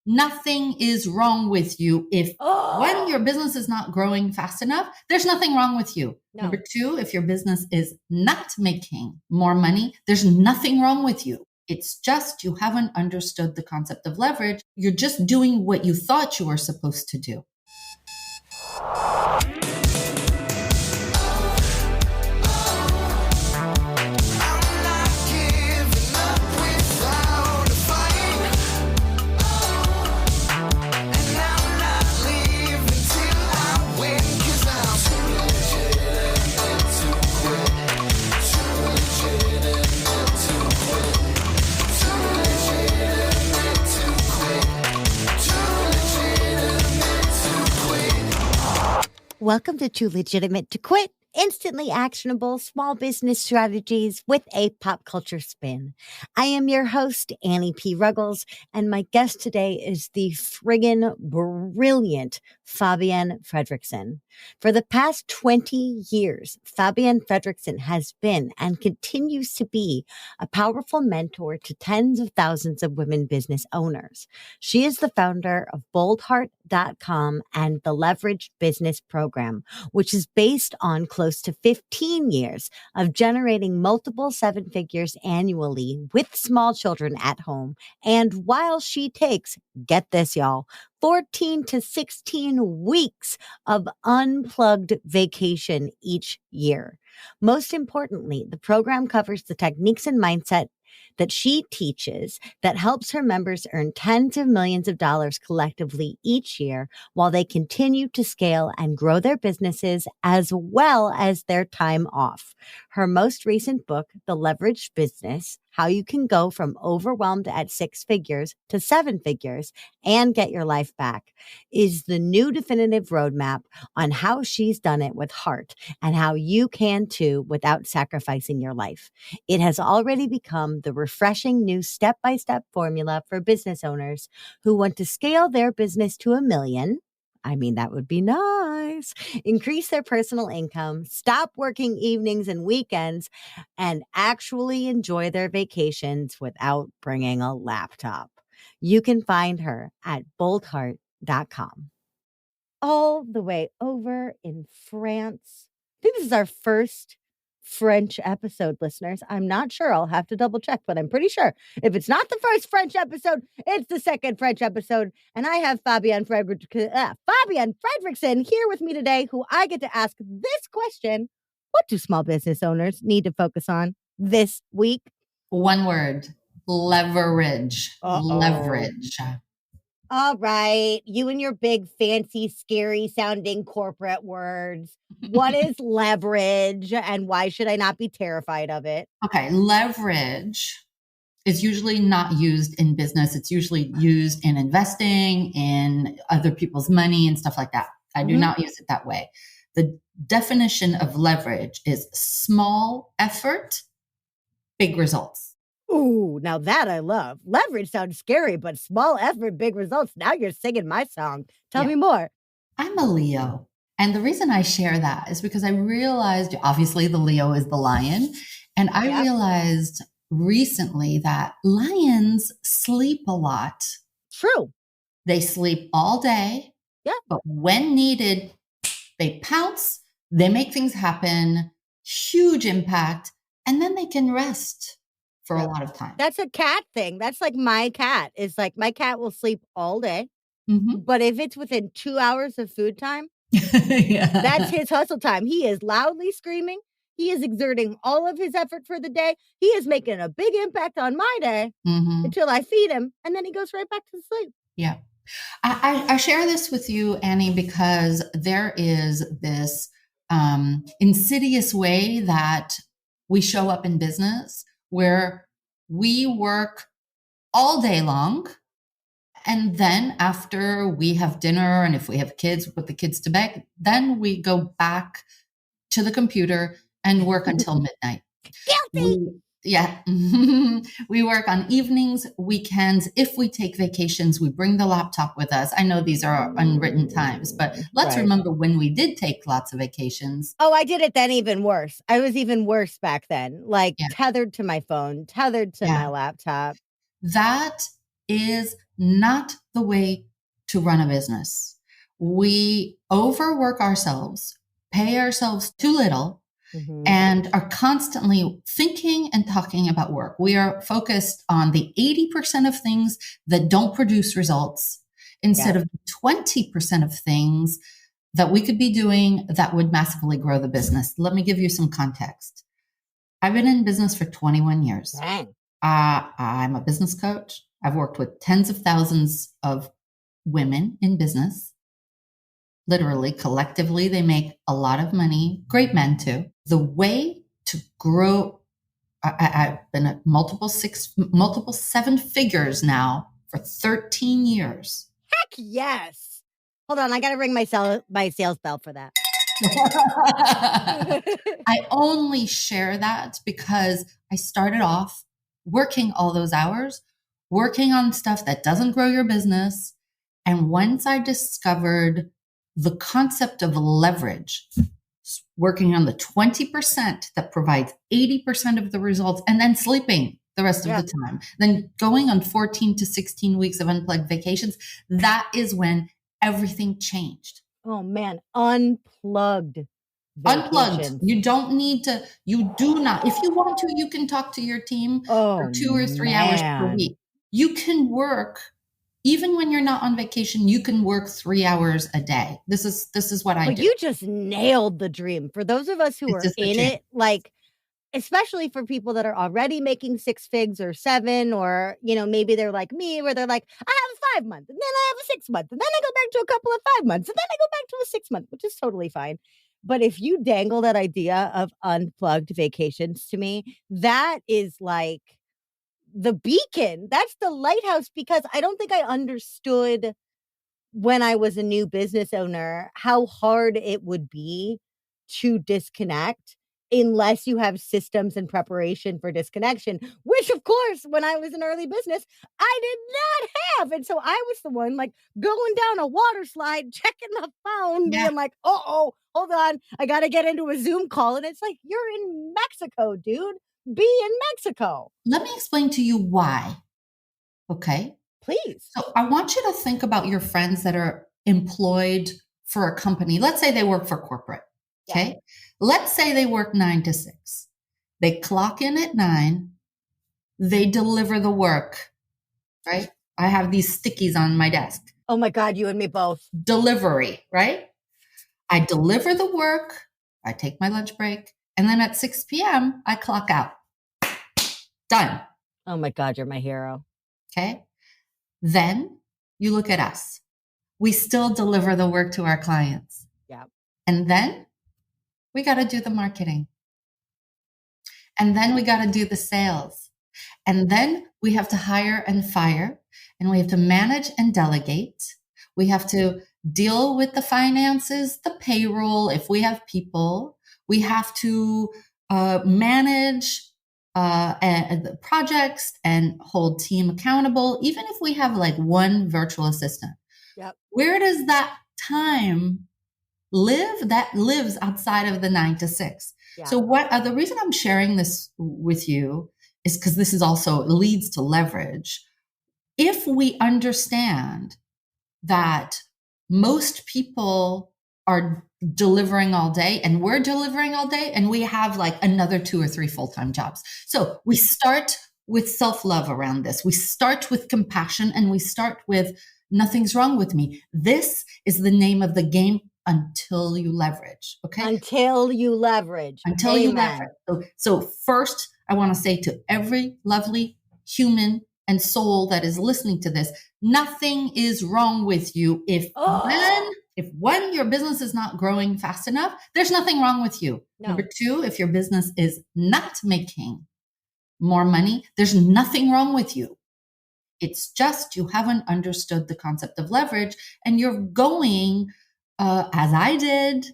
Nothing is wrong with you. If one, your business is not growing fast enough, there's nothing wrong with you. No. Number two, if your business is not making more money, there's nothing wrong with you. It's just you haven't understood the concept of leverage. You're just doing what you thought you were supposed to do. Welcome to Too Legitimate to Quit, instantly actionable small business strategies with a pop culture spin. I am your host, Annie P. Ruggles, and my guest today is the friggin' brilliant Fabienne Fredrickson. For the past 20 years, Fabienne Fredrickson has been and continues to be a powerful mentor to tens of thousands of women business owners. She is the founder of boldheart.com and the Leveraged Business Program, which is based on close to 15 years of generating multiple seven figures annually with small children at home. And while she takes, get this, y'all, 14 to 16 weeks of unplugged vacation each year. Most importantly, the program covers the techniques and mindset that she teaches that helps her members earn tens of millions of dollars collectively each year while they continue to scale and grow their businesses as well as their time off. Her most recent book, The Leveraged Business, How You Can Go From Overwhelmed at Six Figures to Seven Figures and Get Your Life Back, is the new definitive roadmap on how she's done it with heart and how you can too without sacrificing your life. It has already become the refreshing new step-by-step formula for business owners who want to scale their business to 1 million. I mean, that would be nice. Increase their personal income, stop working evenings and weekends, and actually enjoy their vacations without bringing a laptop. You can find her at boldheart.com. All the way over in France. I think this is our first French episode, listeners. I'm not sure. I'll have to double check, but I'm pretty sure if it's not the first French episode, it's the second French episode. And I have Fabienne Fredrickson here with me today, who I get to ask this question. What do small business owners need to focus on this week? One word, leverage. Uh-oh. Leverage. All right. You and your big, fancy, scary sounding corporate words. What is leverage and why should I not be terrified of it? Okay. Leverage is usually not used in business. It's usually used in investing, in other people's money and stuff like that. I do not use it that way. The definition of leverage is small effort, big results. Ooh, now that I love. Leverage sounds scary, but small effort, big results. Now you're singing my song. Tell me more. I'm a Leo. And the reason I share that is because I realized, obviously the Leo is the lion. And I realized recently that lions sleep a lot. True. They sleep all day. Yeah. But when needed, they pounce, they make things happen, huge impact, and then they can rest for a lot of time. That's a cat thing. That's like my cat. Is like my cat will sleep all day. But if it's within 2 hours of food time, that's his hustle time. He is loudly screaming. He is exerting all of his effort for the day. He is making a big impact on my day until I feed him. And then he goes right back to sleep. Yeah. I share this with you, Annie, because there is this insidious way that we show up in business where we work all day long. And then after we have dinner, and if we have kids, we put the kids to bed, then we go back to the computer and work until midnight. Guilty. We work on evenings, weekends. If we take vacations, we bring the laptop with us. I know these are unwritten times, but let's remember when we did take lots of vacations. Oh, I did it then even worse. I was even worse back then, tethered to my phone, tethered to my laptop. That is not the way to run a business. We overwork ourselves, pay ourselves too little, and are constantly thinking and talking about work. We are focused on the 80% of things that don't produce results instead of the 20% of things that we could be doing that would massively grow the business. Let me give you some context. I've been in business for 21 years. I'm a business coach. I've worked with tens of thousands of women in business. Literally, collectively, they make a lot of money. Great men too. The way to grow, I've been at multiple seven figures now for 13 years. Heck yes. Hold on, I got to ring my sales bell for that. I only share that because I started off working all those hours, working on stuff that doesn't grow your business. And once I discovered the concept of leverage, working on the 20% that provides 80% of the results, and then sleeping the rest of the time, then going on 14 to 16 weeks of unplugged vacations, that is when everything changed. Oh man, unplugged. Unplugged. You don't need to, you do not. If you want to, you can talk to your team for 2 or 3 hours per week. You can work, even when you're not on vacation, you can work 3 hours a day. This is what I do. You just nailed the dream. For those of us who are in it, like, especially for people that are already making 6 figs or 7, or, you know, maybe they're like me, where they're like, I have a 5 month, and then I have a 6 month, and then I go back to a couple of 5 months, and then I go back to a 6 month, which is totally fine. But if you dangle that idea of unplugged vacations to me, that is like the beacon. That's the lighthouse, because I don't think I understood when I was a new business owner how hard it would be to disconnect unless you have systems and preparation for disconnection, which of course, when I was in early business, I did not have. And so I was the one like going down a water slide, checking the phone, being like, hold on, I got to get into a Zoom call. And it's like, you're in Mexico, dude. Be in Mexico. Let me explain to you why. Okay. Please. So I want you to think about your friends that are employed for a company. Let's say they work for corporate. Okay. Yeah. Let's say they work 9 to 6. They clock in at 9. They deliver the work, right? I have these stickies on my desk. Oh my God, you and me both. Delivery, right? I deliver the work. I take my lunch break. And then at 6 p.m., I clock out. Done. Oh my God, you're my hero. Okay. Then you look at us. We still deliver the work to our clients. Yeah. And then we got to do the marketing. And then we got to do the sales. And then we have to hire and fire. And we have to manage and delegate. We have to deal with the finances, the payroll, if we have people. We have to manage the projects and hold team accountable, even if we have like one virtual assistant. Yep. Where does that time live? That lives outside of the 9 to 6. Yeah. So the reason I'm sharing this with you is because this is also leads to leverage. If we understand that most people are delivering all day and we're delivering all day and we have like another 2 or 3 full-time jobs. So we start with self-love around this. We start with compassion and we start with nothing's wrong with me. This is the name of the game until you leverage. Okay. Until you leverage. Until Amen. You leverage. So first I want to say to every lovely human and soul that is listening to this, nothing is wrong with you. If one, your business is not growing fast enough, there's nothing wrong with you. No. Number 2, if your business is not making more money, there's nothing wrong with you. It's just you haven't understood the concept of leverage and you're going, as I did,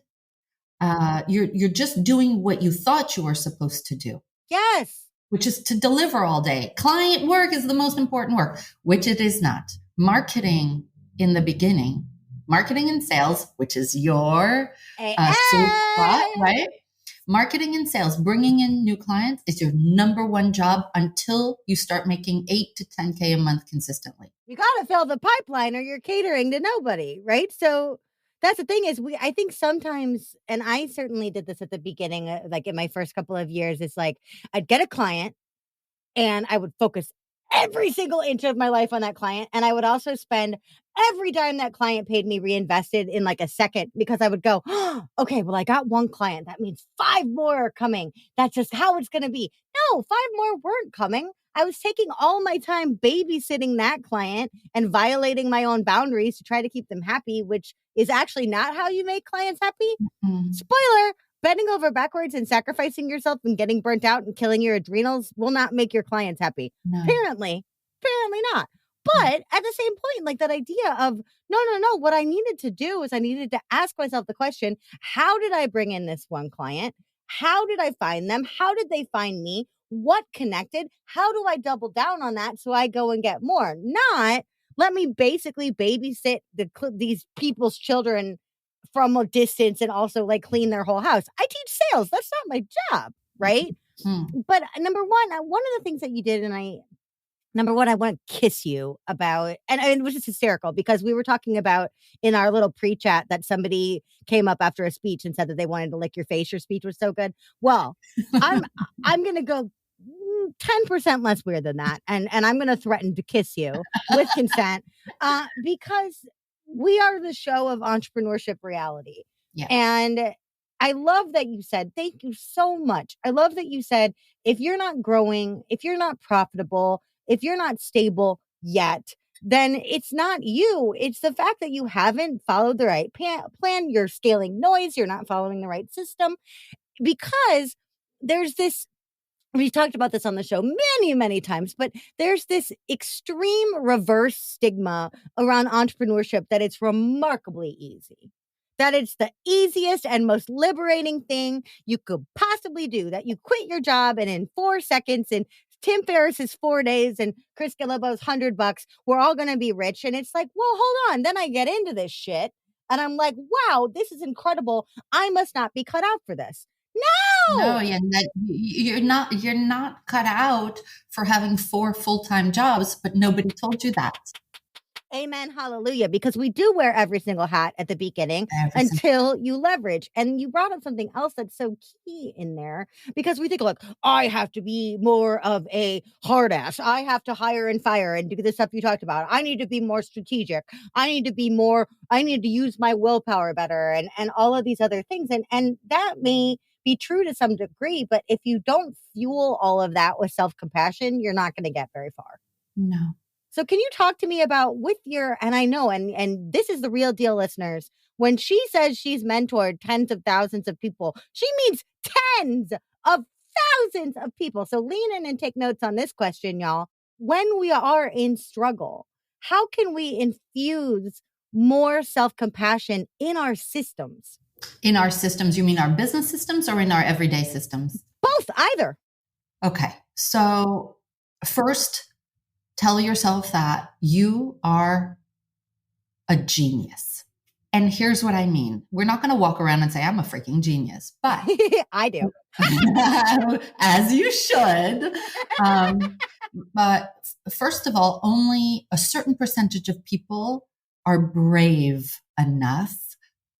you're just doing what you thought you were supposed to do. Yes. Which is to deliver all day. Client work is the most important work, which it is not. Marketing in the beginning, marketing and sales, which is your sweet spot, right? Marketing and sales, bringing in new clients is your number one job until you start making 8 to 10K a month consistently. You got to fill the pipeline or you're catering to nobody, right? So that's the thing is I think sometimes, and I certainly did this at the beginning, like in my first couple of years, it's like I'd get a client and I would focus every single inch of my life on that client. And I would also spend every dime that client paid me reinvested in like a second because I would go, oh, okay, well, I got one client. That means 5 more are coming. That's just how it's going to be. No, 5 more weren't coming. I was taking all my time babysitting that client and violating my own boundaries to try to keep them happy, which is actually not how you make clients happy. Mm-hmm. Spoiler. Bending over backwards and sacrificing yourself and getting burnt out and killing your adrenals will not make your clients happy. No. Apparently not. But at the same point, like that idea of, no. What I needed to do is I needed to ask myself the question, how did I bring in this one client? How did I find them? How did they find me? What connected? How do I double down on that so I go and get more? Not let me basically babysit these people's children from a distance and also like clean their whole house. I teach sales. That's not my job, right? Mm-hmm. But number one of the things that you did, and I want to kiss you about, and it was just hysterical because we were talking about in our little pre-chat that somebody came up after a speech and said that they wanted to lick your face. Your speech was so good. Well, I'm going to go 10% less weird than that. And I'm going to threaten to kiss you with consent because we are the show of entrepreneurship reality. Yeah. And I love that you said, thank you so much. I love that you said, if you're not growing, if you're not profitable, if you're not stable yet, then it's not you. It's the fact that you haven't followed the right plan. You're scaling noise. You're not following the right system because there's this. We've talked about this on the show many, many times, but there's this extreme reverse stigma around entrepreneurship that it's remarkably easy, that it's the easiest and most liberating thing you could possibly do, that you quit your job and in 4 seconds and Tim Ferriss's 4 days and Chris Gallibo's $100, we're all going to be rich. And it's like, well, hold on. Then I get into this shit and I'm like, wow, this is incredible. I must not be cut out for this. No, yeah, you're not cut out for having 4 full-time jobs, but nobody told you that. Amen. Hallelujah. Because we do wear every single hat at the beginning until you leverage. And you brought up something else that's so key in there because we think like, I have to be more of a hard ass. I have to hire and fire and do the stuff you talked about. I need to be more strategic. I need to use my willpower better and all of these other things. And that may be true to some degree, but if you don't fuel all of that with self-compassion, you're not going to get very far. No. So can you talk to me about and I know, and this is the real deal, listeners, when she says she's mentored tens of thousands of people, she means tens of thousands of people. So lean in and take notes on this question, y'all. When we are in struggle, how can we infuse more self-compassion in our systems? In our systems, you mean our business systems or in our everyday systems? Both, either. Okay. So first, tell yourself that you are a genius. And here's what I mean. We're not going to walk around and say, I'm a freaking genius, but I do. As you should. But first of all, only a certain percentage of people are brave enough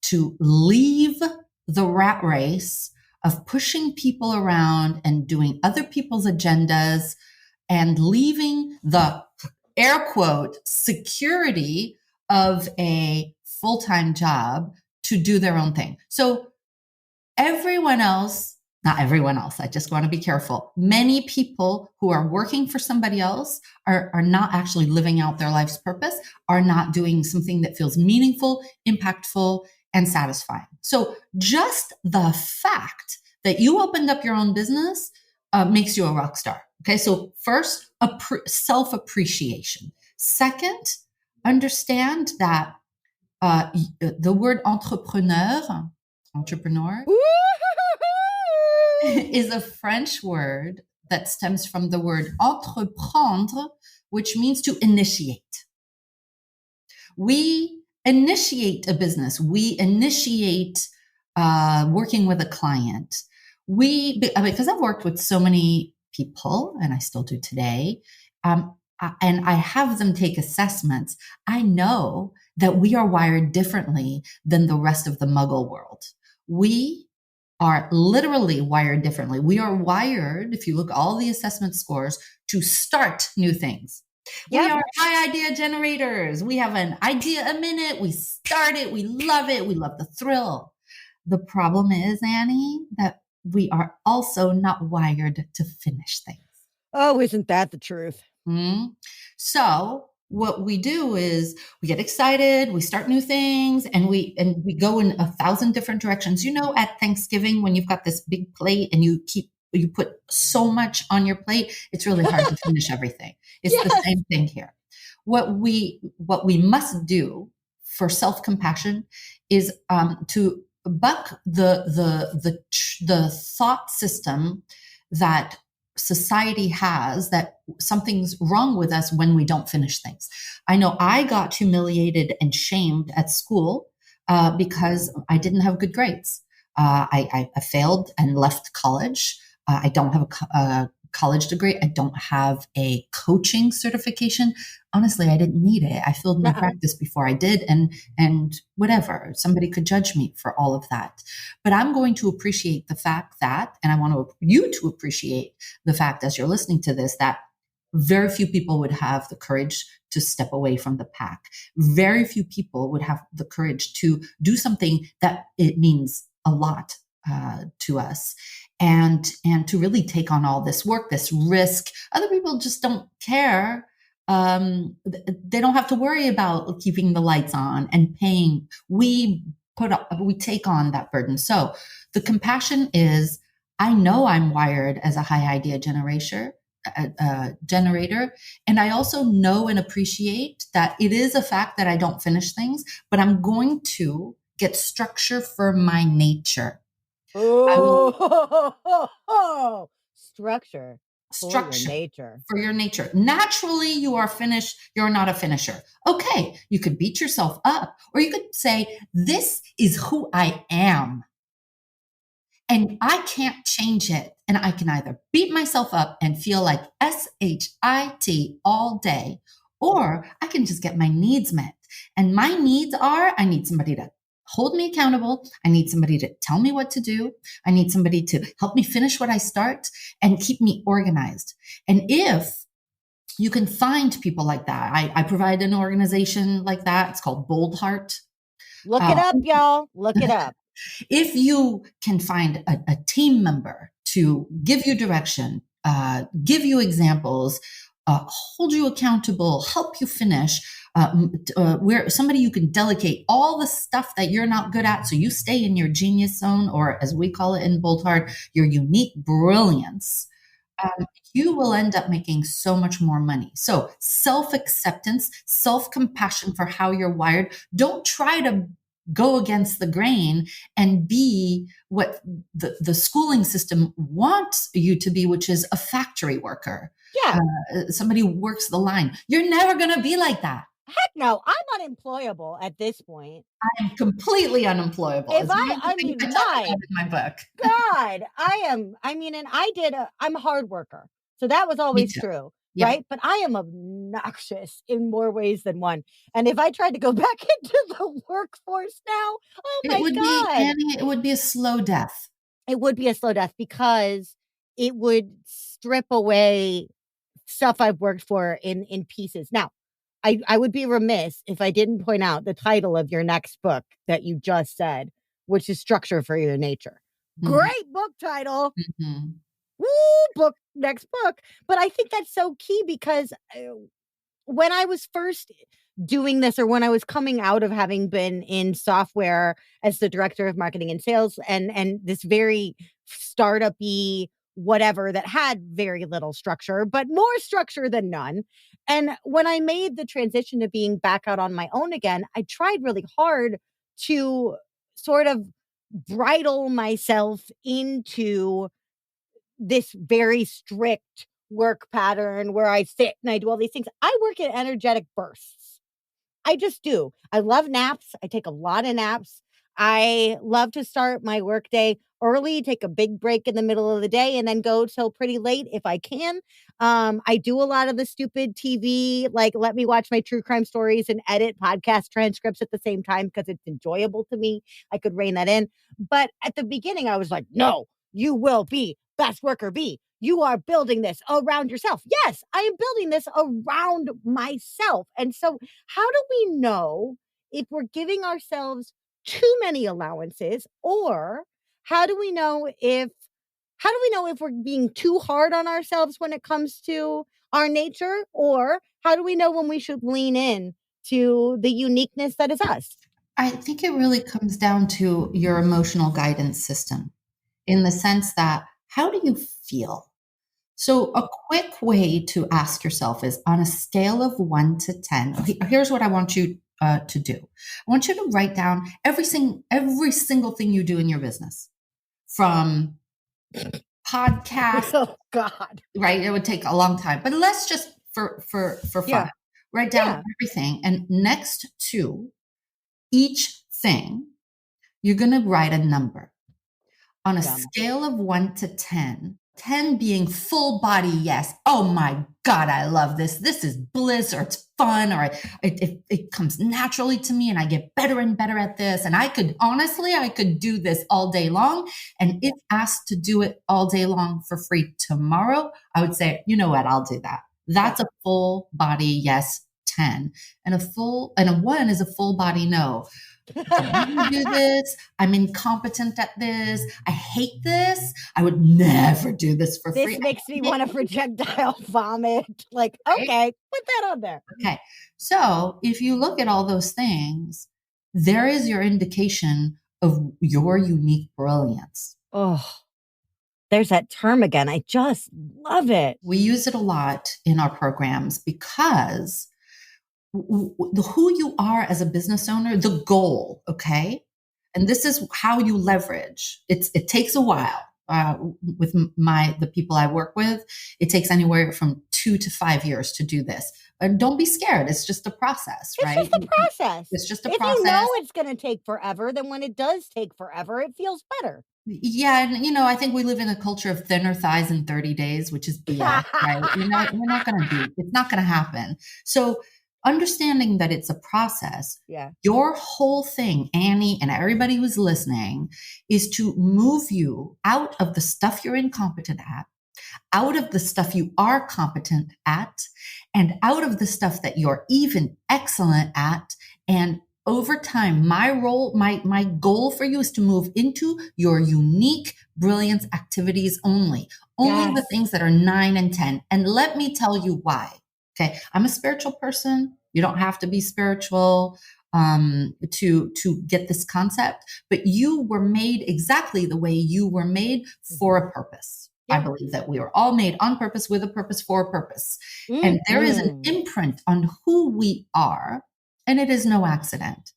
to leave the rat race of pushing people around and doing other people's agendas and leaving the air quote security of a full-time job to do their own thing. So not everyone else, I just want to be careful. Many people who are working for somebody else are not actually living out their life's purpose, are not doing something that feels meaningful, impactful, and satisfying. So just the fact that you opened up your own business makes you a rock star. Okay, so first, self-appreciation. Second, understand that the word entrepreneur is a French word that stems from the word entreprendre, which means to initiate. We initiate a business. We initiate working with a client. because I've worked with so many people, and I still do today, and I have them take assessments. I know that we are wired differently than the rest of the muggle world. We are literally wired differently. We are wired, if you look at all the assessment scores, to start new things. We Yep. are high idea generators. We have an idea a minute. We start it. We love it. We love the thrill. The problem is, Annie, that we are also not wired to finish things. Oh, isn't that the truth? Mm. So what we do is we get excited, we start new things, and we go in 1,000 different directions. You know, at Thanksgiving when you've got this big plate and you put so much on your plate, it's really hard to finish everything. It's Yes. the same thing here. What we must do for self-compassion is to buck the thought system that society has, that something's wrong with us when we don't finish things. I know I got humiliated and shamed at school because I didn't have good grades. I failed and left college. I don't have a college degree. I don't have a coaching certification. Honestly, I didn't need it. I filled my practice before I did, and whatever. Somebody could judge me for all of that. But I'm going to appreciate the fact that, and I want you to appreciate the fact as you're listening to this, that very few people would have the courage to step away from the pack. Very few people would have the courage to do something that it means a lot to us, and to really take on all this work, this risk. Other people just don't care. They don't have to worry about keeping the lights on and paying. We take on that burden. So the compassion is, I know I'm wired as a high idea generator, and I also know and appreciate that it is a fact that I don't finish things, but I'm going to get structure for my nature. Oh, structure for your Structure nature. for your nature. Naturally, you are finished. You're not a finisher. Okay, you could beat yourself up, or you could say, this is who I am, and I can't change it. And I can either beat myself up and feel like SHIT all day, or I can just get my needs met. And my needs are, I need somebody to hold me accountable. I need somebody to tell me what to do. I need somebody to help me finish what I start and keep me organized. And if you can find people like that, I provide an organization like that. It's called Bold Heart. Look it up, y'all. Look it up. If you can find a team member to give you direction, give you examples, hold you accountable, help you finish, where somebody you can delegate all the stuff that you're not good at, so you stay in your genius zone, or as we call it in Bold Heart, your unique brilliance. You will end up making so much more money. So self-acceptance, self-compassion for how you're wired. Don't try to go against the grain and be what the schooling system wants you to be, which is a factory worker. Yeah. Somebody who works the line. You're never going to be like that. Heck no, I'm unemployable at this point. I'm completely unemployable. If I mean, I talk about in my book. God, I'm a hard worker. So that was always true, Yeah. right? But I am obnoxious in more ways than one. And if I tried to go back into the workforce now, oh my God. It would be a slow death. It would be a slow death because it would strip away stuff I've worked for in pieces. Now, I would be remiss if I didn't point out the title of your next book that you just said, which is Structure for Your Nature. Mm-hmm. Great book title. Mm-hmm. Woo, next book. But I think that's so key because when I was first doing this, or when I was coming out of having been in software as the director of marketing and sales, and this very startup-y whatever that had very little structure, but more structure than none. And when I made the transition to being back out on my own again, I tried really hard to sort of bridle myself into this very strict work pattern where I sit and I do all these things. I work in energetic bursts. I just do. I love naps. I take a lot of naps. I love to start my workday early, take a big break in the middle of the day, and then go till pretty late if I can. I do a lot of the stupid TV, like let me watch my true crime stories and edit podcast transcripts at the same time because it's enjoyable to me. I could rein that in. But at the beginning, I was like, no, you will be best worker B. You are building this around yourself. Yes, I am building this around myself. And so, how do we know if we're giving ourselves too many allowances, or how do we know if we're being too hard on ourselves when it comes to our nature, or how do we know when we should lean in to the uniqueness that is us? I think it really comes down to your emotional guidance system in the sense that how do you feel? So, a quick way to ask yourself is on a scale of 1 to 10. Here's what I want you to do. I want you to write down every single thing you do in your business, from podcast, Oh God. right? It would take a long time, but let's just for fun, Yeah. write down Yeah. everything, and next to each thing, you're going to write a number on a Yum. scale of 1 to 10. 10 being full body yes. Oh my God, I love this. This is bliss, or it's fun, or it comes naturally to me and I get better and better at this. And I could do this all day long. And if asked to do it all day long for free tomorrow, I would say, you know what, I'll do that. That's a full body yes 10. And a 1 is a full body no. I wouldn't do this. I'm incompetent at this. I hate this. I would never do this for free. This makes me want to projectile vomit. Like, okay, put that on there. Okay. So if you look at all those things, there is your indication of your unique brilliance. Oh, there's that term again. I just love it. We use it a lot in our programs because who you are as a business owner, the goal, okay? And this is how you leverage. It takes a while. With the people I work with, it takes anywhere from 2 to 5 years to do this. And don't be scared. It's just a process, right? It's just a process. It's just a if process. you know it's going to take forever, then when it does take forever, it feels better. Yeah, and I think we live in a culture of thinner thighs in 30 days, which is BS, right? We're not going to do. It's not going to happen. So understanding that it's a process, Yeah. your whole thing, Annie, and everybody who's listening, is to move you out of the stuff you're incompetent at, out of the stuff you are competent at, and out of the stuff that you're even excellent at. And over time, my goal for you is to move into your unique brilliance activities only the things that are 9 and 10. And let me tell you why. Okay. I'm a spiritual person. You don't have to be spiritual to get this concept, but you were made exactly the way you were made, for a purpose. I believe that we were all made on purpose, with a purpose, for a purpose. And there is an imprint on who we are, and it is no accident.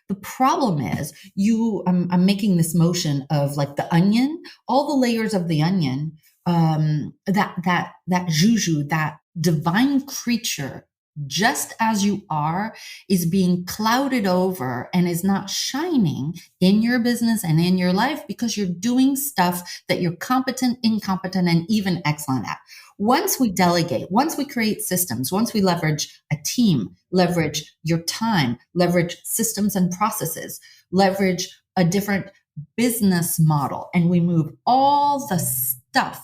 The problem is I'm making this motion of like the onion, all the layers of the onion, that juju, that divine creature, just as you are, is being clouded over and is not shining in your business and in your life because you're doing stuff that you're competent, incompetent, and even excellent at. Once we delegate, once we create systems, once we leverage a team, leverage your time, leverage systems and processes, leverage a different business model, and we move all the stuff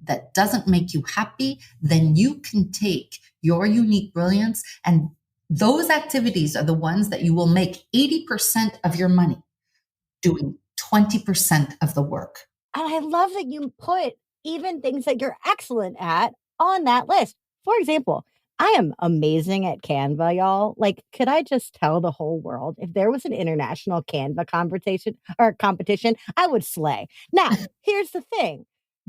that doesn't make you happy, then you can take your unique brilliance, and those activities are the ones that you will make 80% of your money doing 20% of the work. And I love that you put even things that you're excellent at on that list. For example, I am amazing at Canva, y'all. Like, could I just tell the whole world if there was an international Canva competition, I would slay. Now, here's the thing.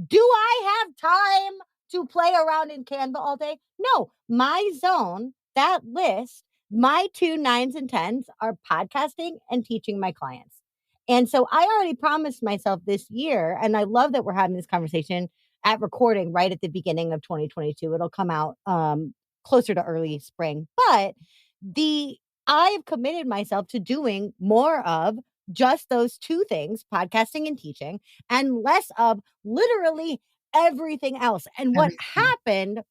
Do I have time to play around in Canva all day? No, my zone, that list, my 2 9s and 10s are podcasting and teaching my clients. And so I already promised myself this year, and I love that we're having this conversation at recording right at the beginning of 2022. It'll come out closer to early spring. But I've committed myself to doing more of just those two things, podcasting and teaching, and less of literally everything else. And what Everything. happened,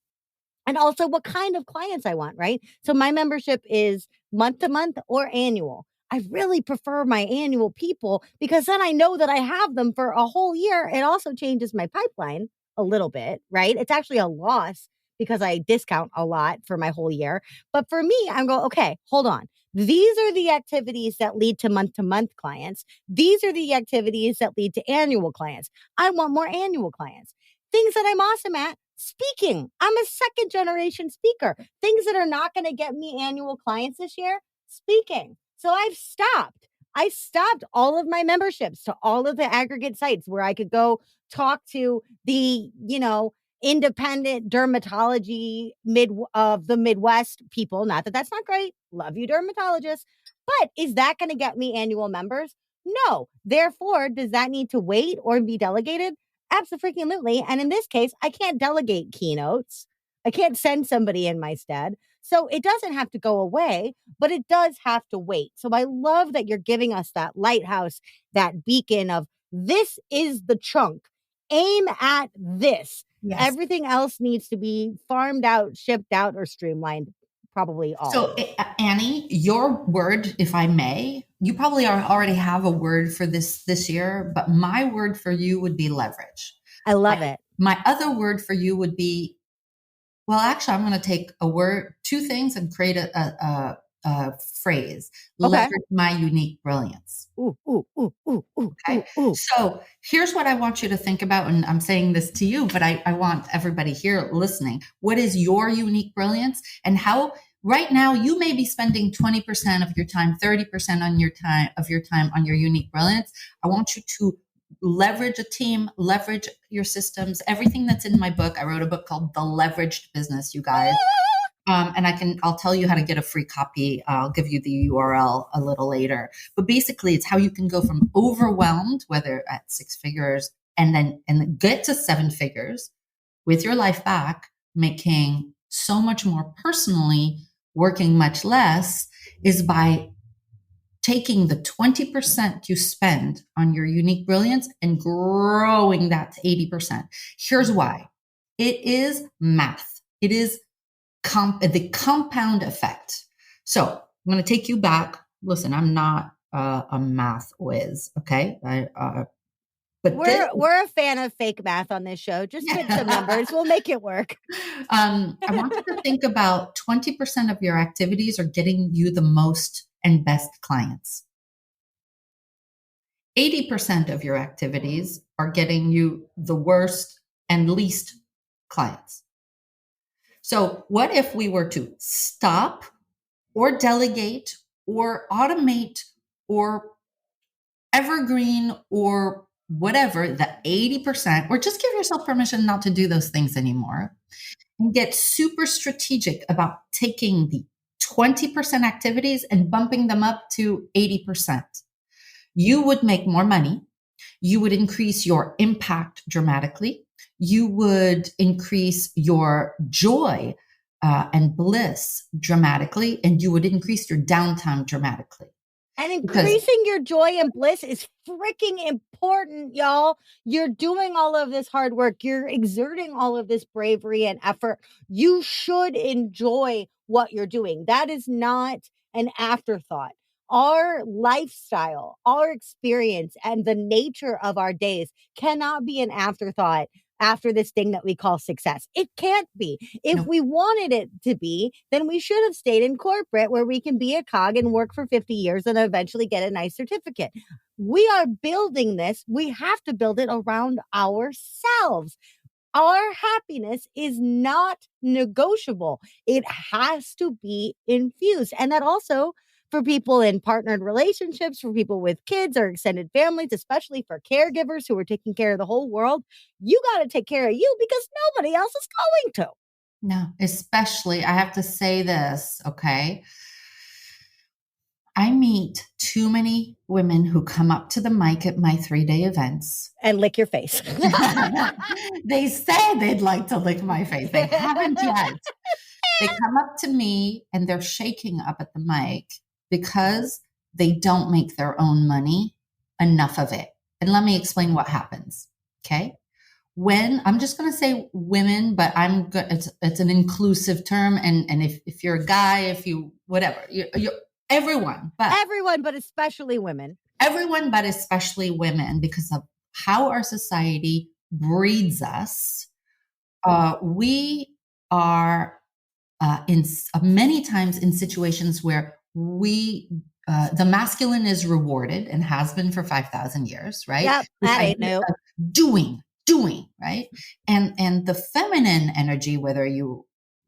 and also what kind of clients I want, right? So my membership is month to month or annual. I really prefer my annual people because then I know that I have them for a whole year. It also changes my pipeline a little bit, right? It's actually a loss because I discount a lot for my whole year. But for me, I'm going, okay, hold on. These are the activities that lead to month clients. These are the activities that lead to annual clients. I want more annual clients. Things that I'm awesome at, speaking. I'm a second generation speaker. Things that are not going to get me annual clients this year, speaking. So I've stopped. I stopped all of my memberships to all of the aggregate sites where I could go talk to the, independent dermatology of the Midwest people. Not that that's not great. Love you, dermatologists. But is that going to get me annual members? No. Therefore, does that need to wait or be delegated? Absolutely. And in this case, I can't delegate keynotes. I can't send somebody in my stead. So it doesn't have to go away, but it does have to wait. So I love that you're giving us that lighthouse, that beacon of this is the chunk. Aim at this. Yes. Everything else needs to be farmed out, shipped out, or streamlined. Probably all. So, Annie, your word, if I may, you probably already have a word for this year, but my word for you would be leverage. I love it. My other word for you would be, well, actually, I'm going to take a word, two things, and create a phrase. Okay. Leverage my unique brilliance. Ooh, ooh, ooh, ooh, ooh, Okay. ooh, ooh. So here's what I want you to think about. And I'm saying this to you, but I want everybody here listening. What is your unique brilliance, and how right now you may be spending 20% of your time, 30% on your time on your unique brilliance. I want you to leverage a team, leverage your systems, everything that's in my book. I wrote a book called The Leveraged Business, you guys. And I'll tell you how to get a free copy. I'll give you the URL a little later. But basically, it's how you can go from overwhelmed, whether at 6 figures, and then get to 7 figures with your life back, making so much more personally, working much less, is by taking the 20% you spend on your unique brilliance and growing that to 80%. Here's why. It is math. It is the compound effect. So I'm going to take you back. Listen, I'm not a math whiz, okay? But we're a fan of fake math on this show. Just spit some numbers. We'll make it work. I want you to think about 20% of your activities are getting you the most and best clients. 80% of your activities are getting you the worst and least clients. So what if we were to stop or delegate or automate or evergreen or whatever, the 80%, or just give yourself permission not to do those things anymore, and get super strategic about taking the 20% activities and bumping them up to 80%. You would make more money. You would increase your impact dramatically. You would increase your joy and bliss dramatically, and you would increase your downtime dramatically. And increasing your joy and bliss is freaking important, y'all. You're doing all of this hard work. You're exerting all of this bravery and effort. You should enjoy what you're doing. That is not an afterthought. Our lifestyle, our experience, and the nature of our days cannot be an afterthought after this thing that we call success. It can't be. If we wanted it to be, then we should have stayed in corporate where we can be a cog and work for 50 years and eventually get a nice certificate. We are building this. We have to build it around ourselves. Our happiness is not negotiable. It has to be infused. And that also for people in partnered relationships, for people with kids or extended families, especially for caregivers who are taking care of the whole world, you got to take care of you because nobody else is going to. No, especially, I have to say this, okay? I meet too many women who come up to the mic at my 3-day events and lick your face. They say they'd like to lick my face. They haven't yet. They come up to me and they're shaking up at the mic because they don't make their own money, enough of it. And let me explain what happens. Okay. When I'm just going to say women, but it's an inclusive term. And if you're a guy, if you, whatever, you everyone, but especially women, because of how our society breeds us. We are in many times in situations where the masculine is rewarded and has been for 5,000 years, right? Yep, that ain't new. Doing, right? And the feminine energy, whether you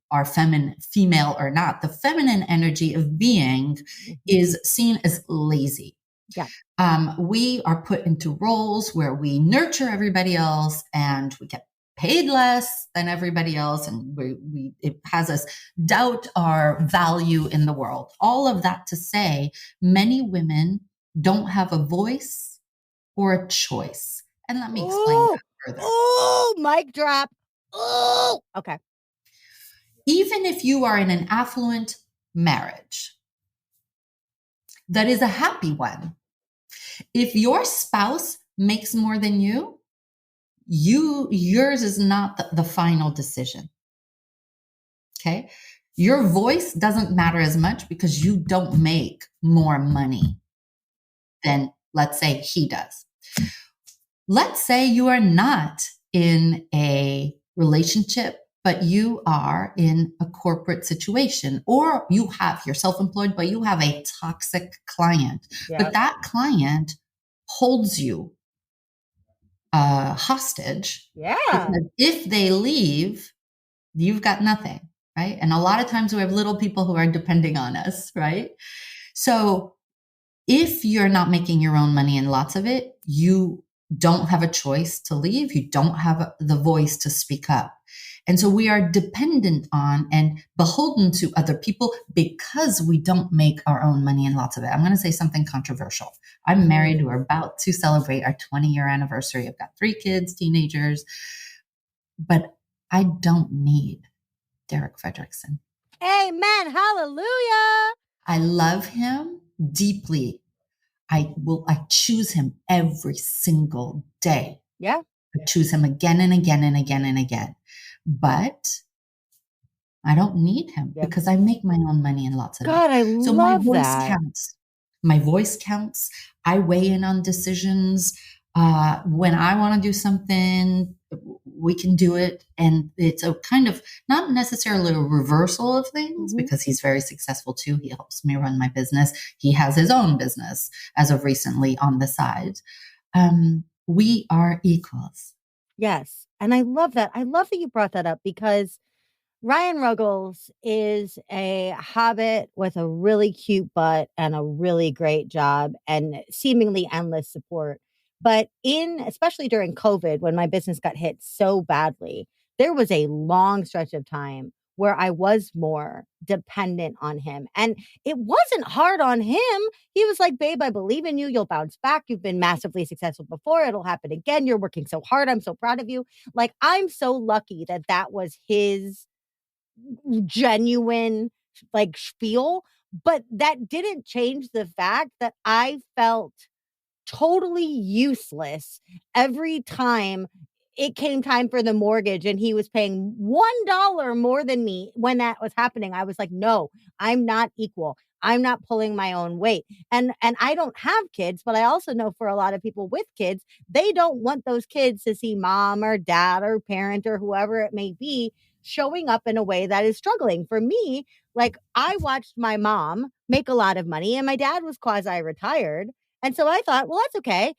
are female or not, the feminine energy of being is seen as lazy. Yeah. We are put into roles where we nurture everybody else and we get paid less than everybody else, and it has us doubt our value in the world. All of that to say, many women don't have a voice or a choice. And let me explain that further. Oh, mic drop. Oh, okay. Even if you are in an affluent marriage that is a happy one, if your spouse makes more than yours is not the final decision. Okay. Your voice doesn't matter as much because you don't make more money than, let's say, he does. Let's say you are not in a relationship, but you are in a corporate situation, or you're self-employed, but you have a toxic client. Yeah. But that client holds you hostage. Yeah. Because if they leave, you've got nothing, right? And a lot of times we have little people who are depending on us, right? So if you're not making your own money and lots of it, you don't have a choice to leave. You don't have the voice to speak up. And so we are dependent on and beholden to other people because we don't make our own money and lots of it. I'm going to say something controversial. I'm married. We're about to celebrate our 20-year anniversary. I've got 3 kids, teenagers, but I don't need Derek Fredrickson. Amen. Hallelujah. I love him deeply. I choose him every single day. Yeah. I choose him again and again and again and again. But I don't need him because I make my own money and lots of God, it. So my voice that. counts. My voice counts. I weigh in on decisions. When I want to do something, we can do it. And it's a kind of not necessarily a reversal of things because he's very successful too. He helps me run my business. He has his own business as of recently on the side. We are equals. Yes. And I love that. I love that you brought that up because Ryan Ruggles is a hobbit with a really cute butt and a really great job and seemingly endless support. But especially during COVID, when my business got hit so badly, there was a long stretch of time where I was more dependent on him. And it wasn't hard on him. He was like, babe, I believe in you. You'll bounce back. You've been massively successful before. It'll happen again. You're working so hard. I'm so proud of you. Like, I'm so lucky that was his genuine like spiel, but that didn't change the fact that I felt totally useless every time it came time for the mortgage and he was paying $1 more than me. When that was happening, I was like, no, I'm not equal. I'm not pulling my own weight. And I don't have kids, but I also know for a lot of people with kids, they don't want those kids to see mom or dad or parent or whoever it may be showing up in a way that is struggling. For me, like, I watched my mom make a lot of money and my dad was quasi-retired. And so I thought, well, that's okay.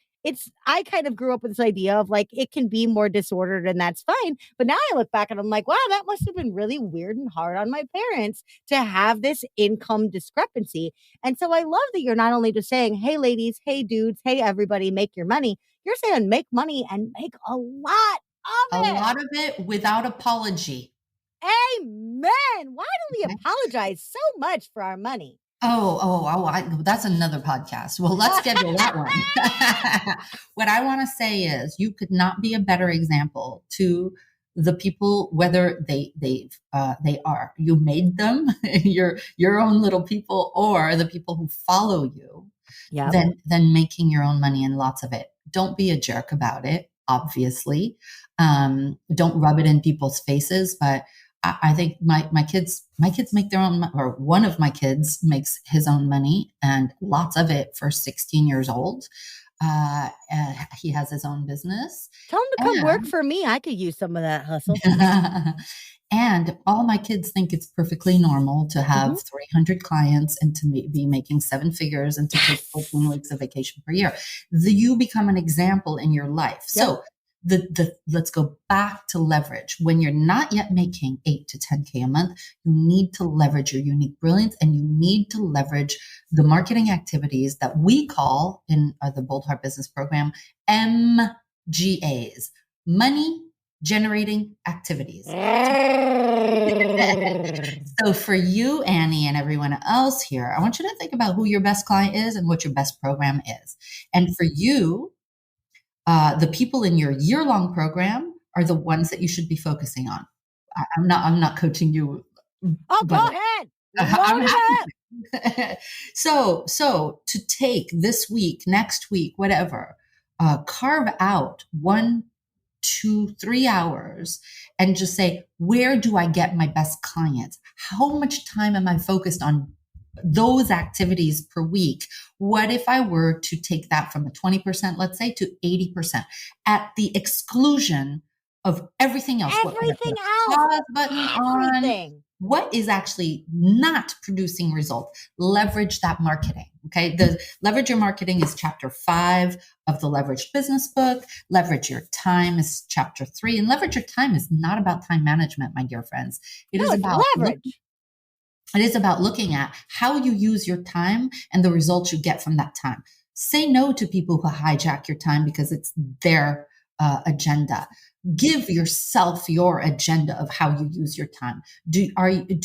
I kind of grew up with this idea of like, it can be more disordered and that's fine. But now I look back and I'm like, wow, that must have been really weird and hard on my parents to have this income discrepancy. And so I love that you're not only just saying, hey, ladies, hey, dudes, hey, everybody, make your money. You're saying make money and make a lot of it. A lot of it without apology. Amen. Why do we apologize so much for our money? That's another podcast. Well, let's schedule that one. What I want to say is you could not be a better example to the people, whether they you made them, your own little people, or the people who follow you. Yep. than making your own money and lots of it. Don't be a jerk about it, obviously. Don't rub it in people's faces, but I think my kids make their own, or one of my kids makes his own money and lots of it for 16 years old. He has his own business. Tell him to come work for me. I could use some of that hustle. And all my kids think it's perfectly normal to have 300 clients and to be making 7 figures and to take 14 weeks of vacation per year. You become an example in your life. Yep. So let's go back to leverage. When you're not yet making 8 to 10K a month, you need to leverage your unique brilliance, and you need to leverage the marketing activities that we call in the Bold Heart Business Program, MGAs, money generating activities. So for you, Annie, and everyone else here, I want you to think about who your best client is and what your best program is. And for you, the people in your year-long program are the ones that you should be focusing on. I'm not coaching you. Oh, go ahead. I'm happy. So to take this week, next week, whatever, carve out 1, 2, 3 hours and just say, where do I get my best clients? How much time am I focused on those activities per week? What if I were to take that from a 20%, let's say, to 80% at the exclusion of everything else? Everything else. Pause button on. What is actually not producing results? Leverage that marketing. Okay. The Leverage Your Marketing is chapter 5 of the Leveraged Business book. Leverage Your Time is chapter 3. And Leverage Your Time is not about time management, my dear friends. It is about leverage. It is about looking at how you use your time and the results you get from that time. Say no to people who hijack your time because it's their agenda. Give yourself your agenda of how you use your time. Do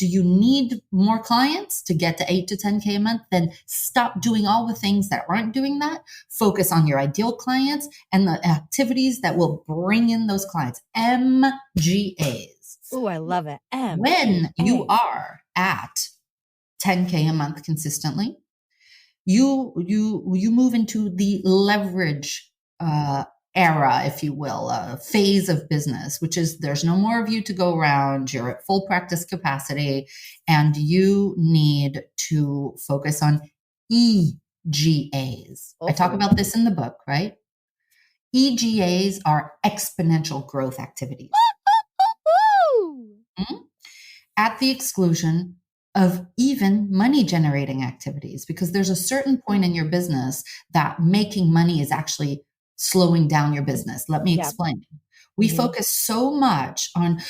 you need more clients to get to 8 to 10K a month? Then stop doing all the things that aren't doing that. Focus on your ideal clients and the activities that will bring in those clients. MGAs. Oh, I love it. When you are at 10K a month consistently, you move into the leverage era, if you will, a phase of business, which is there's no more of you to go around. You're at full practice capacity, and you need to focus on EGAs. I talk about this in the book, right? EGAs are exponential growth activities. At the exclusion of even money generating activities, because there's a certain point in your business that making money is actually slowing down your business. Let me explain. We focus so much on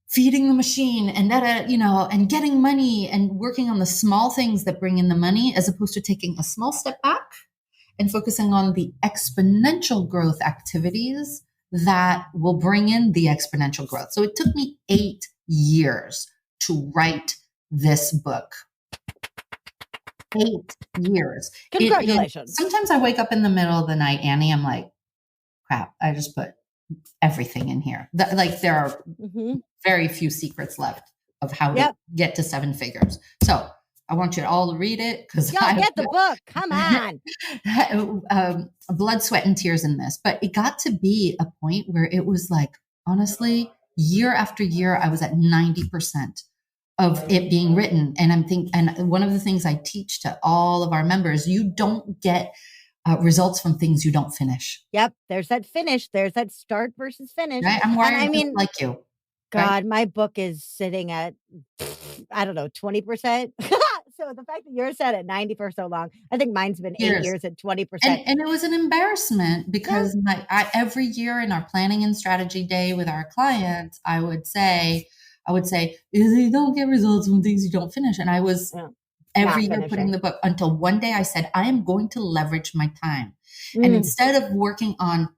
feeding the machine and and getting money and working on the small things that bring in the money, as opposed to taking a small step back and focusing on the exponential growth activities that will bring in the exponential growth. So it took me 8 years to write this book. 8 years. Congratulations. Sometimes I wake up in the middle of the night, Annie, I'm like, crap, I just put everything in here. There are very few secrets left of how to get to 7 figures. So I want you to all read it, because y'all get the book. Come on. Blood, sweat, and tears in this. But it got to be a point where it was like, honestly, year after year, I was at 90% of it being written. And one of the things I teach to all of our members, you don't get results from things you don't finish. Yep. There's that finish. There's that start versus finish. Right? I'm wired like you. God, right? My book is sitting at, I don't know, 20%. So the fact that yours sat at 90 for so long, I think mine's been 8 years at 20%. And it was an embarrassment because every year in our planning and strategy day with our clients, I would say, you don't get results from things you don't finish. And I was every year putting the book, until one day I said, I am going to leverage my time. And instead of working on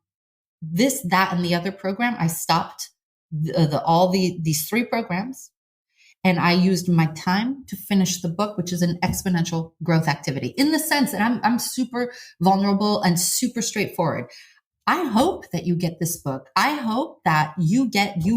this, that, and the other program, I stopped these 3 programs. And I used my time to finish the book, which is an exponential growth activity, in the sense that I'm super vulnerable and super straightforward. I hope that you get this book. I hope that you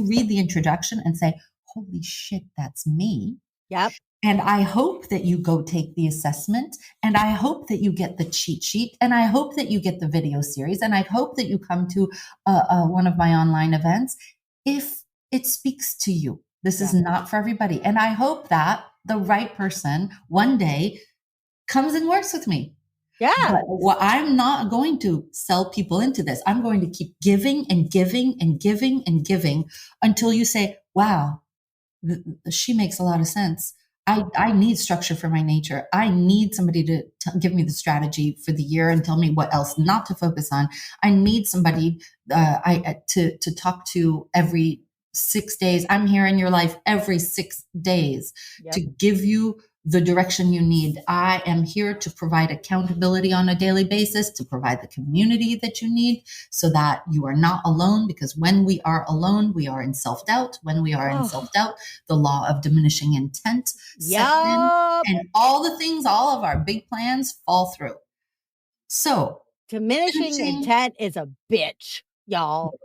read the introduction and say, holy shit, that's me. Yep. And I hope that you go take the assessment, and I hope that you get the cheat sheet, and I hope that you get the video series, and I hope that you come to one of my online events if it speaks to you. This is Yep. not for everybody. And I hope that the right person one day comes and works with me. Yeah. But I'm not going to sell people into this. I'm going to keep giving and giving and giving and giving until you say, wow, she makes a lot of sense. I need structure for my nature. I need somebody to give me the strategy for the year and tell me what else not to focus on. I need somebody to talk to every 6 days. I'm here in your life every 6 days Yep. to give you the direction you need. I am here to provide accountability on a daily basis, to provide the community that you need so that you are not alone. Because when we are alone, we are in self doubt. When we are in self Oh, doubt, the law of diminishing intent sets in, yup. and all the things, all of our big plans fall through. So, Diminishing finishing, intent is a bitch, y'all.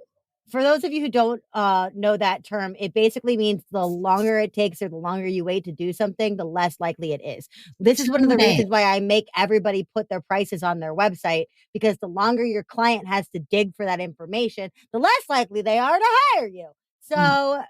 For those of you who don't know that term, it basically means the longer it takes or the longer you wait to do something, the less likely it is. This is one of the 2 days. reasons why I make everybody put their prices on their website, because the longer your client has to dig for that information, the less likely they are to hire you. Mm, So,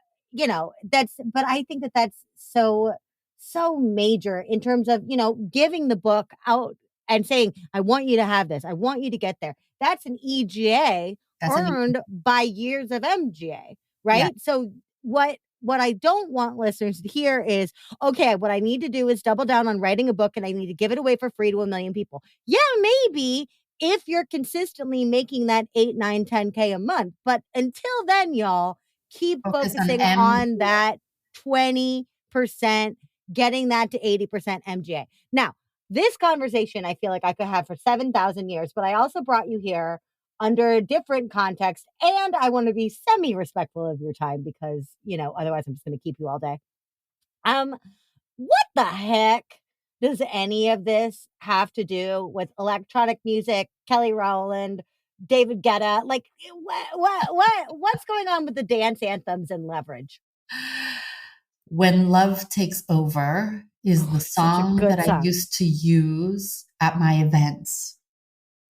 but I think that that's so major in terms of, giving the book out and saying, I want you to have this. I want you to get there. That's an EGA that's an, earned by years of MGA, yeah, right? So what I don't want listeners to hear is, okay, what I need to do is double down on writing a book and I need to give it away for free to a million people. Yeah, maybe if you're consistently making that 8, 9, 10K a month. But until then, y'all, keep focus on focusing M. on that 20%, getting that to 80% MGA. Now, this conversation I feel like I could have for 7,000 years, but I also brought you here under a different context. And I want to be semi respectful of your time because, otherwise I'm just going to keep you all day. What the heck does any of this have to do with electronic music, Kelly Rowland, David Guetta? Like, what's going on with the dance anthems and leverage? When Love Takes Over is Oh, the such a song that good I song. used to use at my events.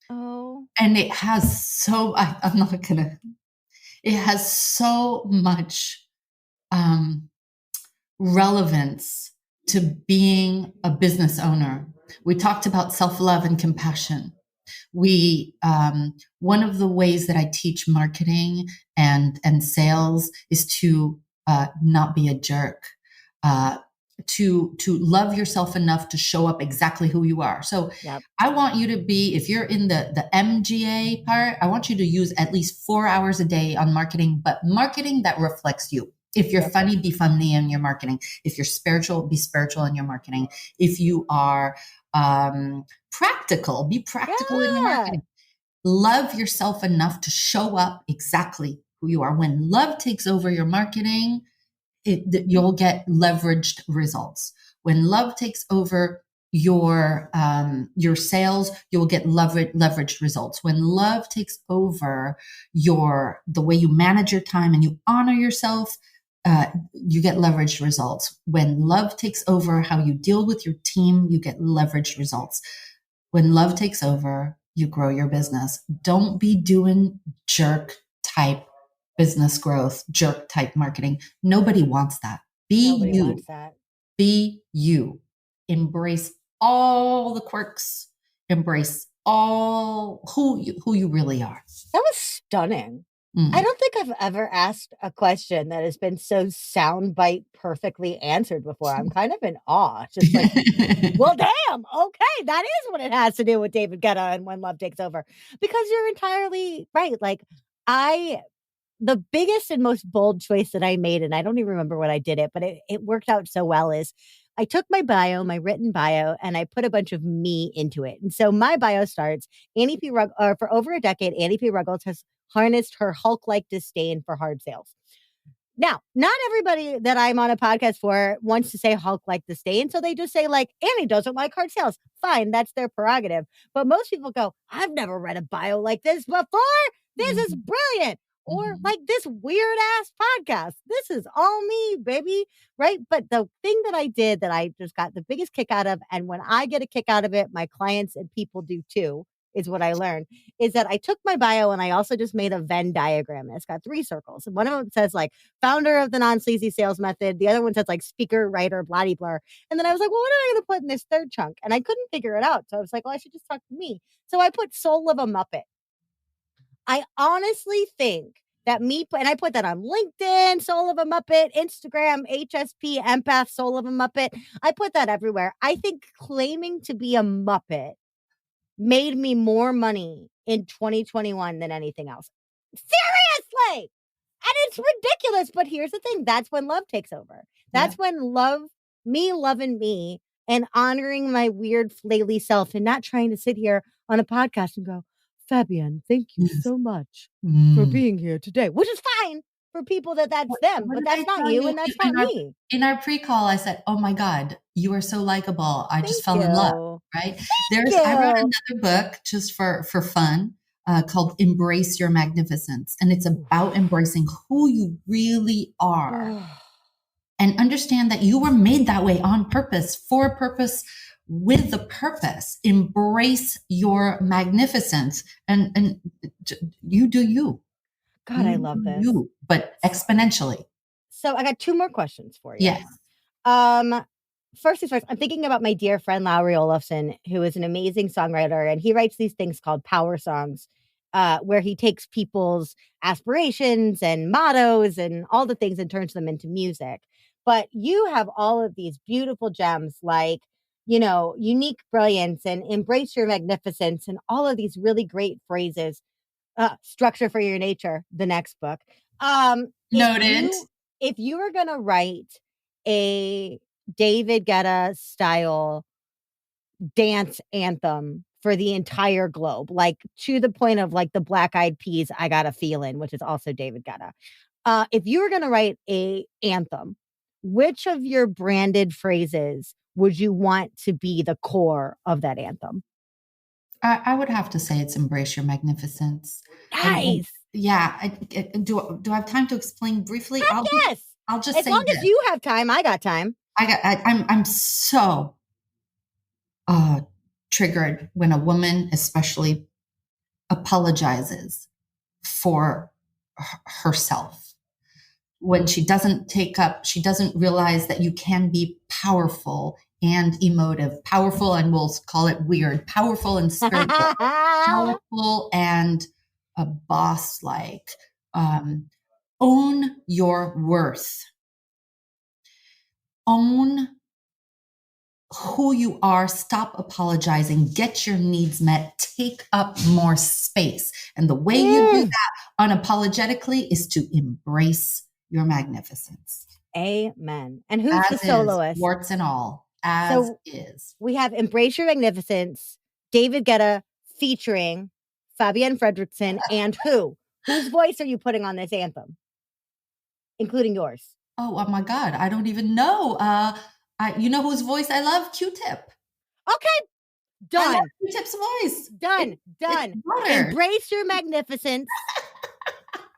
Oh, And it has I'm not gonna, it has so much um, relevance to being a business owner. We talked about self love and compassion. One of the ways that I teach marketing and sales is to not be a jerk, uh, to love yourself enough to show up exactly who you are. So yep. I want you to be, if you're in the MGA part, I want you to use at least 4 hours a day on marketing, but marketing that reflects you. If you're Yep. funny, be funny in your marketing. If you're spiritual, be spiritual in your marketing. If you are practical, be practical in your Yeah. marketing. Love yourself enough to show up exactly who you are. When love takes over your marketing, you'll get leveraged results. When love takes over your sales, you'll get leveraged results. When love takes over the way you manage your time and you honor yourself, you get leveraged results. When love takes over how you deal with your team, you get leveraged results. When love takes over, you grow your business. Don't be doing jerk type business growth, jerk type marketing. Nobody wants that. Be Nobody you. wants that. Be you. Embrace all the quirks. Embrace all who you really are. That was stunning. I Mm. don't think I've ever asked a question that has been so soundbite perfectly answered before. I'm kind of in awe. Just like, well, damn, okay, that is what it has to do with David Guetta and When Love Takes Over. Because you're entirely right. Like, the biggest and most bold choice that I made, and I don't even remember when I did it, but it worked out so well, is I took my bio, my written bio, and I put a bunch of me into it. And so my bio starts, for over a decade, Annie P. Ruggles has harnessed her Hulk-like disdain for hard sales. Now, not everybody that I'm on a podcast for wants to say Hulk like disdain. So they just say, like, Annie doesn't like hard sales. Fine, that's their prerogative. But most people go, I've never read a bio like this before. This is brilliant. or like this weird ass podcast. This is all me, baby. Right. But the thing that I did that I just got the biggest kick out of, and when I get a kick out of it, my clients and people do too, is what I learned, is that I took my bio and I also just made a Venn diagram. It's got 3 circles. And one of them says like founder of the non-sleazy sales method. The other one says like speaker, writer, blah, blah, blah. And then I was like, well, what am I going to put in this third chunk? And I couldn't figure it out. So I was like, well, I should just talk to me. So I put soul of a Muppet. I honestly think that and I put that on LinkedIn, soul of a Muppet, Instagram, HSP, empath, soul of a Muppet. I put that everywhere. I think claiming to be a Muppet made me more money in 2021 than anything else. Seriously. And it's ridiculous. But here's the thing. That's when love takes over. That's when me loving me and honoring my weird flaily self and not trying to sit here on a podcast and go, Fabienne, thank you so much for being here today, which is fine for people that's them, but that's not you and that's not me. In our pre-call, I said, oh my God, you are so likable. I just fell in love, right? I wrote another book just for fun called Embrace Your Magnificence. And it's about embracing who you really are and understand that you were made that way on purpose, for a purpose, with the purpose. Embrace your magnificence and you do you. God, I love this. But exponentially. So I got 2 more questions for you. Yes. First things first, I'm thinking about my dear friend Lowry Olafson, who is an amazing songwriter, and he writes these things called power songs, where he takes people's aspirations and mottos and all the things and turns them into music. But you have all of these beautiful gems like, unique brilliance and embrace your magnificence and all of these really great phrases. Structure for Your Nature, the next book. Noted. If you were going to write a David Guetta style dance anthem for the entire globe, like to the point of like the Black Eyed Peas, I Got a Feeling, which is also David Guetta. If you were going to write a anthem, which of your branded phrases would you want to be the core of that anthem? I would have to say it's Embrace Your Magnificence. Nice. Do I have time to explain briefly? Yes. I'll just say as long as you have time, I got time. I'm so triggered when a woman especially apologizes for herself. When she doesn't realize that you can be powerful and emotive, powerful, and we'll call it weird, powerful and spiritual, powerful and a boss-like. Own your worth. Own who you are. Stop apologizing. Get your needs met. Take up more space. And the way you do that unapologetically is to embrace your magnificence. Amen. And who's the soloist? Warts and all. Is. We have Embrace Your Magnificence, David Guetta featuring Fabienne Fredrickson, and who? Whose voice are you putting on this anthem? Including yours. Oh my God. I don't even know. You know whose voice I love? Q-Tip. Okay. Done. I love Q-Tip's voice. Done. Embrace Your Magnificence.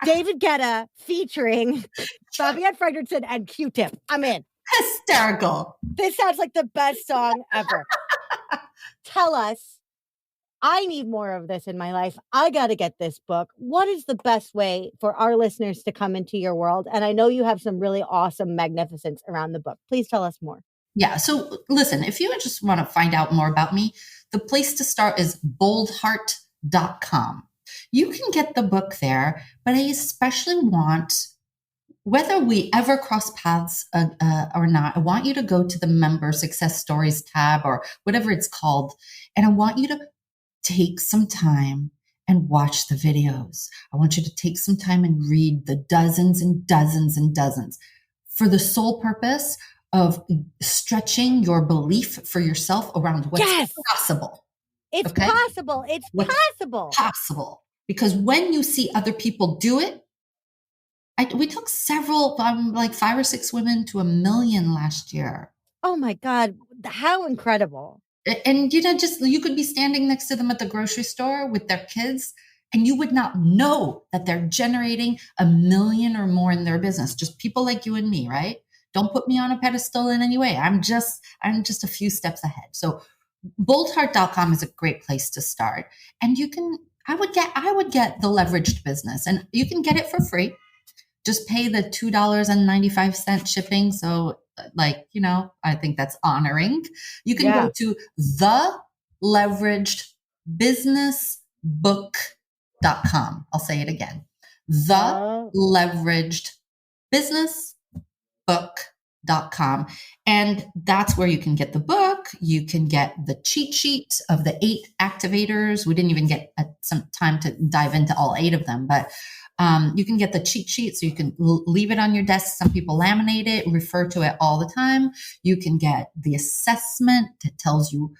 David Guetta featuring Fabienne Fredrickson and Q-Tip. I'm in. Hysterical. This sounds like the best song ever. Tell us, I need more of this in my life. I got to get this book. What is the best way for our listeners to come into your world? And I know you have some really awesome magnificence around the book. Please tell us more. Yeah. So listen, if you just want to find out more about me, the place to start is boldheart.com. You can get the book there, but I especially want, whether we ever cross paths or not, I want you to go to the member success stories tab or whatever it's called. And I want you to take some time and watch the videos. I want you to take some time and read the dozens and dozens and dozens for the sole purpose of stretching your belief for yourself around what's possible. It's possible. It's possible. Possible. Because when you see other people do it, we took several, like 5 or 6 women to 1 million last year. Oh my God. How incredible. And, just, you could be standing next to them at the grocery store with their kids And you would not know that they're generating 1 million or more in their business. Just people like you and me, right? Don't put me on a pedestal in any way. I'm just a few steps ahead. So boldheart.com is a great place to start. And I would get the leveraged business, and you can get it for free. Just pay the $2.95 shipping. So, like, I think that's honoring. You can Yeah. go to the leveraged business book.com. I'll say it again. The Oh, leveraged business book.com. And that's where you can get the book. You can get the cheat sheet of the 8 activators. We didn't even get some time to dive into all 8 of them, but you can get the cheat sheet, so you can leave it on your desk. Some people laminate it, refer to it all the time. You can get the assessment that tells you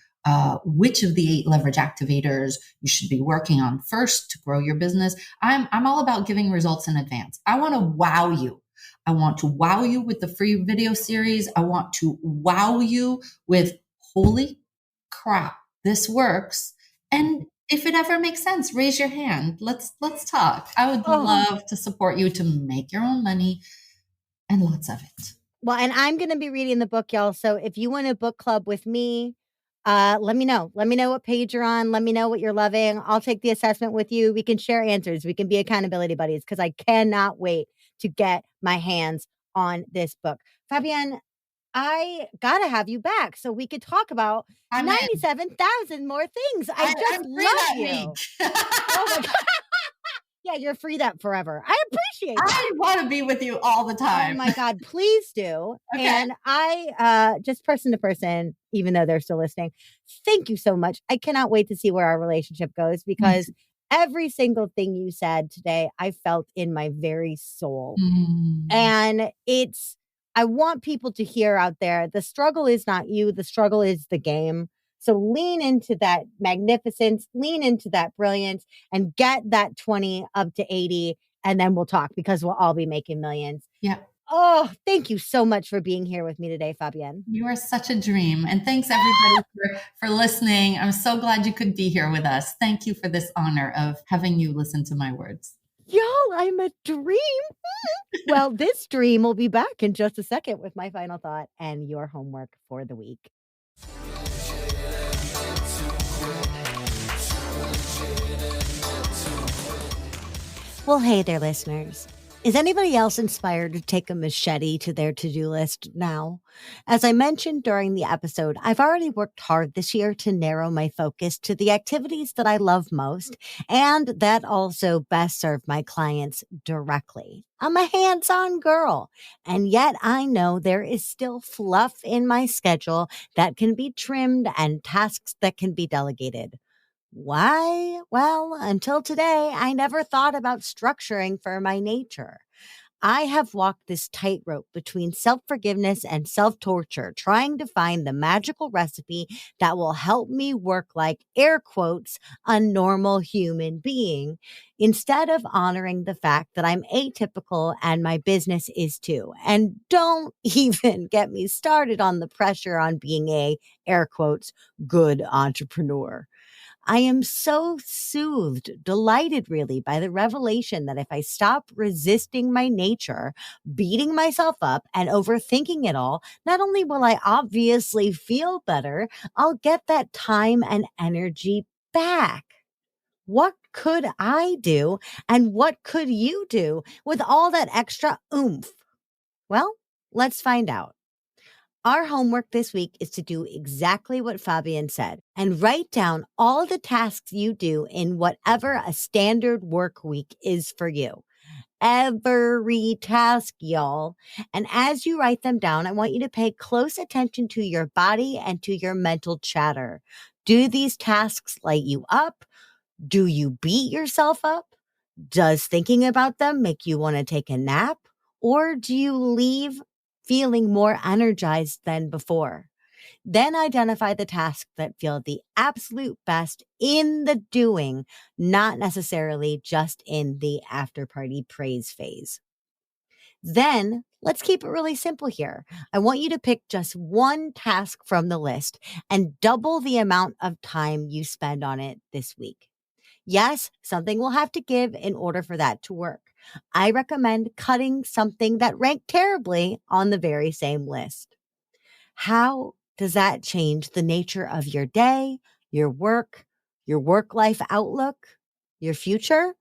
which of the 8 leverage activators you should be working on first to grow your business. I'm all about giving results in advance. I want to wow you. I want to wow you with the free video series. I want to wow you with, holy crap, this works. And if it ever makes sense, raise your hand. Let's talk. I would oh. love to support you to make your own money, and lots of it. Well, and I'm going to be reading the book, y'all. So if you want a book club with me, let me know. Let me know what page you're on. Let me know what you're loving. I'll take the assessment with you. We can share answers. We can be accountability buddies, because I cannot wait to get my hands on this book. Fabienne, I got to have you back so we could talk about I'm in. 97,000 more things. I just I'm free love that you. week. Oh my God. Yeah, you're free that forever. I appreciate that. I want to be with you all the Oh time. my God, please do. Okay. And I, just person to person, even though they're still listening, thank you so much. I cannot wait to see where our relationship goes, because every single thing you said today, I felt in my very soul. And I want people to hear out there, the struggle is not you, the struggle is the game. So lean into that magnificence, lean into that brilliance, and get that 20 up to 80. And then we'll talk, because we'll all be making millions. Yeah. Oh, thank you so much for being here with me today, Fabienne. You are such a dream. And thanks everybody for listening. I'm so glad you could be here with us. Thank you for this honor of having you listen to my words. Y'all, I'm a dream. Well, this dream will be back in just a second with my final thought and your homework for the week. Well, hey there, listeners. Is anybody else inspired to take a machete to their to-do list now? As I mentioned during the episode, I've already worked hard this year to narrow my focus to the activities that I love most and that also best serve my clients directly. I'm a hands-on girl, and yet I know there is still fluff in my schedule that can be trimmed and tasks that can be delegated. Why? Well, until today, I never thought about structuring for my nature. I have walked this tightrope between self forgiveness and self torture, trying to find the magical recipe that will help me work like, air quotes, a normal human being, instead of honoring the fact that I'm atypical and my business is too. And don't even get me started on the pressure on being a, air quotes, good entrepreneur. I am so soothed, delighted really by the revelation that if I stop resisting my nature, beating myself up and overthinking it all, not only will I obviously feel better, I'll get that time and energy back. What could I do, and what could you do with all that extra oomph? Well, let's find out. Our homework this week is to do exactly what Fabienne said and write down all the tasks you do in whatever a standard work week is for you. Every task, y'all. And as you write them down, I want you to pay close attention to your body and to your mental chatter. Do these tasks light you up? Do you beat yourself up? Does thinking about them make you want to take a nap? Or do you leave feeling more energized than before? Then identify the tasks that feel the absolute best in the doing, not necessarily just in the after party praise phase. Then let's keep it really simple here. I want you to pick just one task from the list and double the amount of time you spend on it this week. Yes, something will have to give in order for that to work. I recommend cutting something that ranked terribly on the very same list. How does that change the nature of your day, your work life outlook, your future?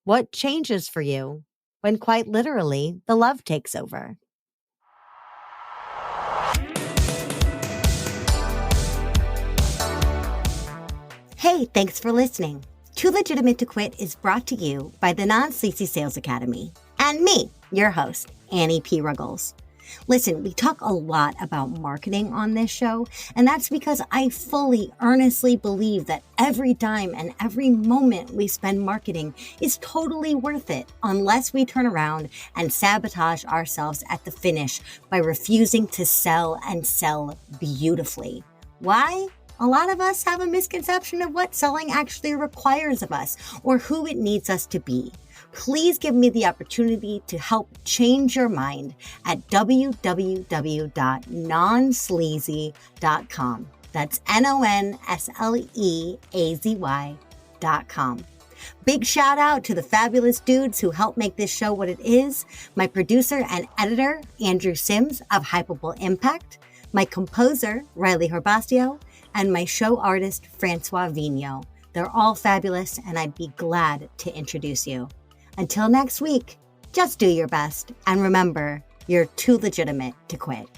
What changes for you when quite literally the love takes over? Hey, thanks for listening. Too Legitimate to Quit is brought to you by the Non-Sleazy Sales Academy and me, your host, Annie P. Ruggles. Listen, we talk a lot about marketing on this show, and that's because I fully, earnestly believe that every dime and every moment we spend marketing is totally worth it unless we turn around and sabotage ourselves at the finish by refusing to sell and sell beautifully. Why? A lot of us have a misconception of what selling actually requires of us or who it needs us to be. Please give me the opportunity to help change your mind at www.nonsleazy.com. That's NONSLEAZY.com. Big shout out to the fabulous dudes who help make this show what it is. My producer and editor, Andrew Sims of Hypable Impact, my composer, Riley Horbastio, and my show artist, Francois Vigneault. They're all fabulous, and I'd be glad to introduce you. Until next week, just do your best, and remember, you're too legitimate to quit.